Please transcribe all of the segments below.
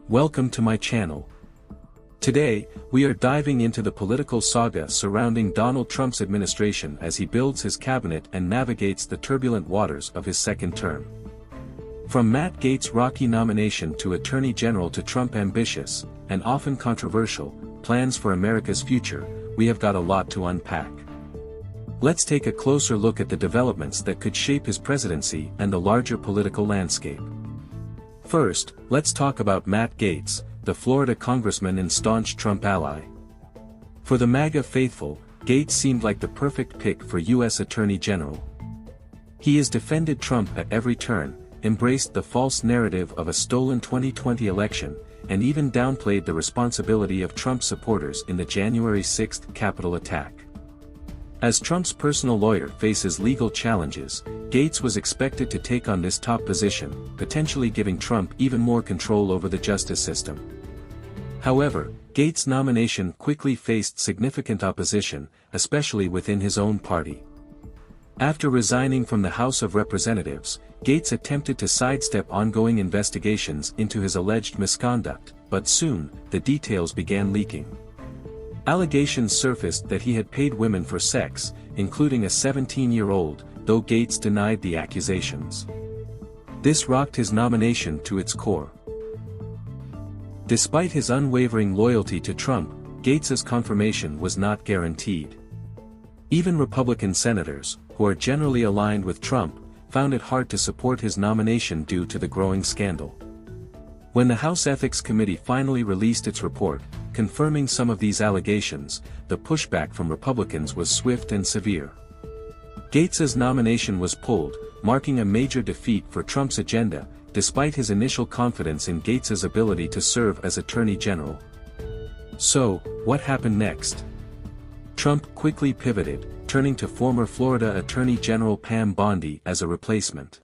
Welcome to my channel. Today, we are diving into the political saga surrounding Donald Trump's administration as he builds his cabinet and navigates the turbulent waters of his second term. From Matt Gaetz' rocky nomination to Attorney General to Trump ambitious, and often controversial, plans for America's future, we have got a lot to unpack. Let's take a closer look at the developments that could shape his presidency and the larger political landscape. First, let's talk about Matt Gaetz, the Florida congressman and staunch Trump ally. For the MAGA faithful, Gaetz seemed like the perfect pick for U.S. Attorney General. He has defended Trump at every turn, embraced the false narrative of a stolen 2020 election, and even downplayed the responsibility of Trump supporters in the January 6 Capitol attack. As Trump's personal lawyer faces legal challenges, Gaetz was expected to take on this top position, potentially giving Trump even more control over the justice system. However, Gaetz' nomination quickly faced significant opposition, especially within his own party. After resigning from the House of Representatives, Gaetz attempted to sidestep ongoing investigations into his alleged misconduct, but soon, the details began leaking. Allegations surfaced that he had paid women for sex, including a 17-year-old, though Gaetz denied the accusations. This rocked his nomination to its core. Despite his unwavering loyalty to Trump, Gaetz's confirmation was not guaranteed. Even Republican senators, who are generally aligned with Trump, found it hard to support his nomination due to the growing scandal. When the House Ethics Committee finally released its report, confirming some of these allegations, the pushback from Republicans was swift and severe. Gaetz's nomination was pulled, marking a major defeat for Trump's agenda, despite his initial confidence in Gaetz's ability to serve as Attorney General. So, what happened next? Trump quickly pivoted, turning to former Florida Attorney General Pam Bondi as a replacement.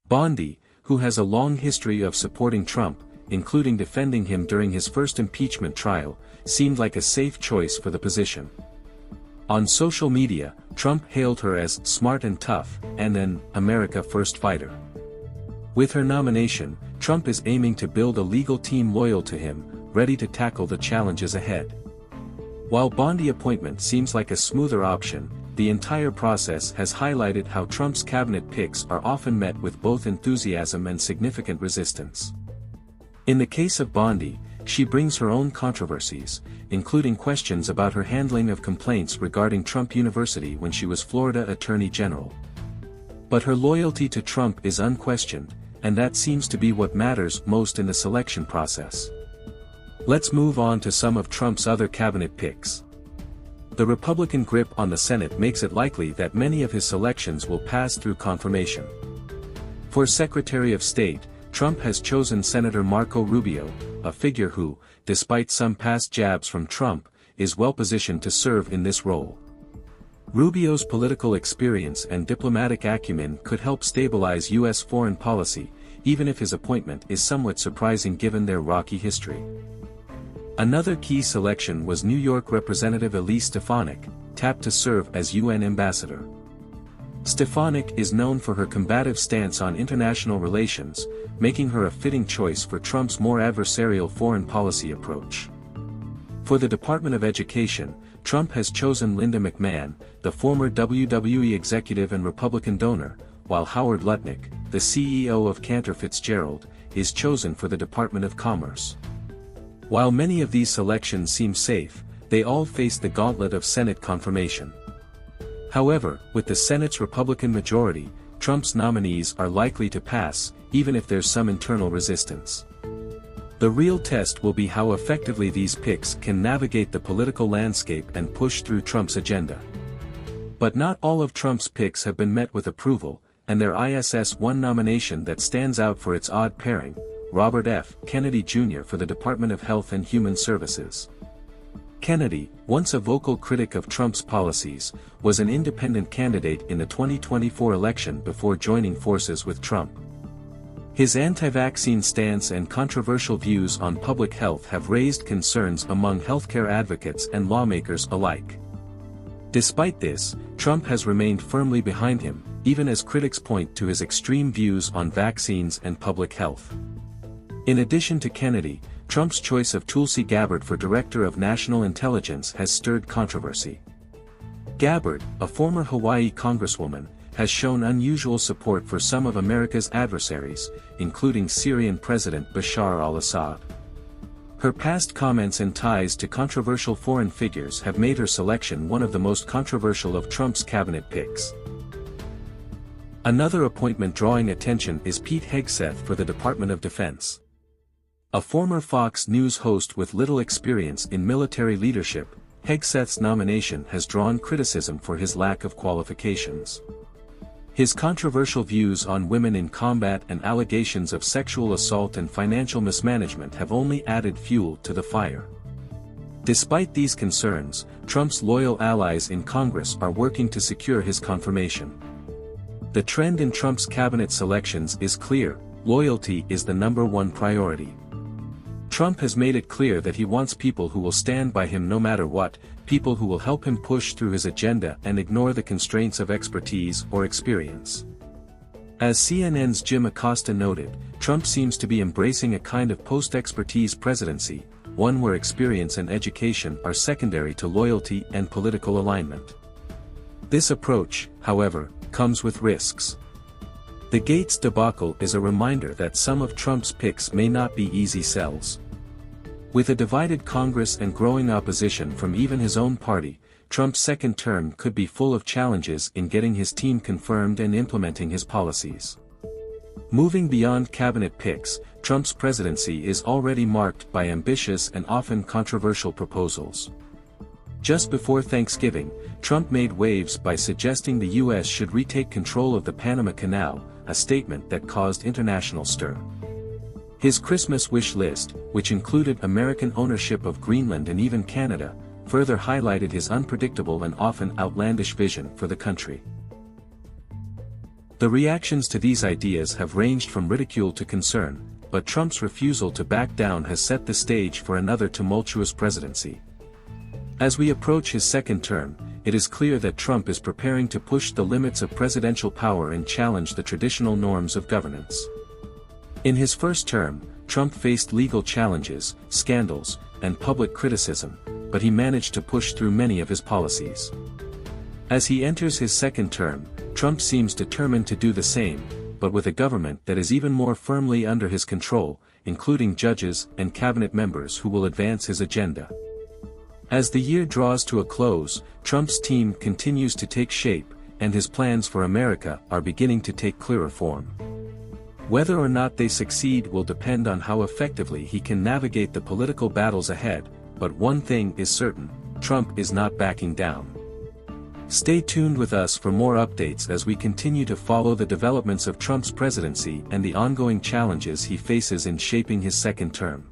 Bondi, who has a long history of supporting Trump, including defending him during his first impeachment trial, seemed like a safe choice for the position. On social media, Trump hailed her as smart and tough, and an America First fighter. With her nomination, Trump is aiming to build a legal team loyal to him, ready to tackle the challenges ahead. While Bondi appointment seems like a smoother option, the entire process has highlighted how Trump's cabinet picks are often met with both enthusiasm and significant resistance. In the case of Bondi, she brings her own controversies, including questions about her handling of complaints regarding Trump University when she was Florida Attorney General. But her loyalty to Trump is unquestioned, and that seems to be what matters most in the selection process. Let's move on to some of Trump's other cabinet picks. The Republican grip on the Senate makes it likely that many of his selections will pass through confirmation. For Secretary of State, Trump has chosen Senator Marco Rubio, a figure who, despite some past jabs from Trump, is well-positioned to serve in this role. Rubio's political experience and diplomatic acumen could help stabilize U.S. foreign policy, even if his appointment is somewhat surprising given their rocky history. Another key selection was New York Representative Elise Stefanik, tapped to serve as UN ambassador. Stefanik is known for her combative stance on international relations, making her a fitting choice for Trump's more adversarial foreign policy approach. For the Department of Education, Trump has chosen Linda McMahon, the former WWE executive and Republican donor, while Howard Lutnick, the CEO of Cantor Fitzgerald, is chosen for the Department of Commerce. While many of these selections seem safe, they all face the gauntlet of Senate confirmation. However, with the Senate's Republican majority, Trump's nominees are likely to pass, even if there's some internal resistance. The real test will be how effectively these picks can navigate the political landscape and push through Trump's agenda. But not all of Trump's picks have been met with approval, and there is one nomination that stands out for its odd pairing: Robert F. Kennedy Jr. for the Department of Health and Human Services. Kennedy, once a vocal critic of Trump's policies, was an independent candidate in the 2024 election before joining forces with Trump. His anti-vaccine stance and controversial views on public health have raised concerns among healthcare advocates and lawmakers alike. Despite this, Trump has remained firmly behind him, even as critics point to his extreme views on vaccines and public health. In addition to Kennedy, Trump's choice of Tulsi Gabbard for Director of National Intelligence has stirred controversy. Gabbard, a former Hawaii congresswoman, has shown unusual support for some of America's adversaries, including Syrian President Bashar al-Assad. Her past comments and ties to controversial foreign figures have made her selection one of the most controversial of Trump's cabinet picks. Another appointment drawing attention is Pete Hegseth for the Department of Defense. A former Fox News host with little experience in military leadership, Hegseth's nomination has drawn criticism for his lack of qualifications. His controversial views on women in combat and allegations of sexual assault and financial mismanagement have only added fuel to the fire. Despite these concerns, Trump's loyal allies in Congress are working to secure his confirmation. The trend in Trump's cabinet selections is clear: loyalty is the #1 priority. Trump has made it clear that he wants people who will stand by him no matter what, people who will help him push through his agenda and ignore the constraints of expertise or experience. As CNN's Jim Acosta noted, Trump seems to be embracing a kind of post-expertise presidency, one where experience and education are secondary to loyalty and political alignment. This approach, however, comes with risks. The Gates debacle is a reminder that some of Trump's picks may not be easy sells. With a divided Congress and growing opposition from even his own party, Trump's second term could be full of challenges in getting his team confirmed and implementing his policies. Moving beyond cabinet picks, Trump's presidency is already marked by ambitious and often controversial proposals. Just before Thanksgiving, Trump made waves by suggesting the U.S. should retake control of the Panama Canal, a statement that caused international stir. His Christmas wish list, which included American ownership of Greenland and even Canada, further highlighted his unpredictable and often outlandish vision for the country. The reactions to these ideas have ranged from ridicule to concern, but Trump's refusal to back down has set the stage for another tumultuous presidency. As we approach his second term, it is clear that Trump is preparing to push the limits of presidential power and challenge the traditional norms of governance. In his first term, Trump faced legal challenges, scandals, and public criticism, but he managed to push through many of his policies. As he enters his second term, Trump seems determined to do the same, but with a government that is even more firmly under his control, including judges and cabinet members who will advance his agenda. As the year draws to a close, Trump's team continues to take shape, and his plans for America are beginning to take clearer form. Whether or not they succeed will depend on how effectively he can navigate the political battles ahead, but one thing is certain: Trump is not backing down. Stay tuned with us for more updates as we continue to follow the developments of Trump's presidency and the ongoing challenges he faces in shaping his second term.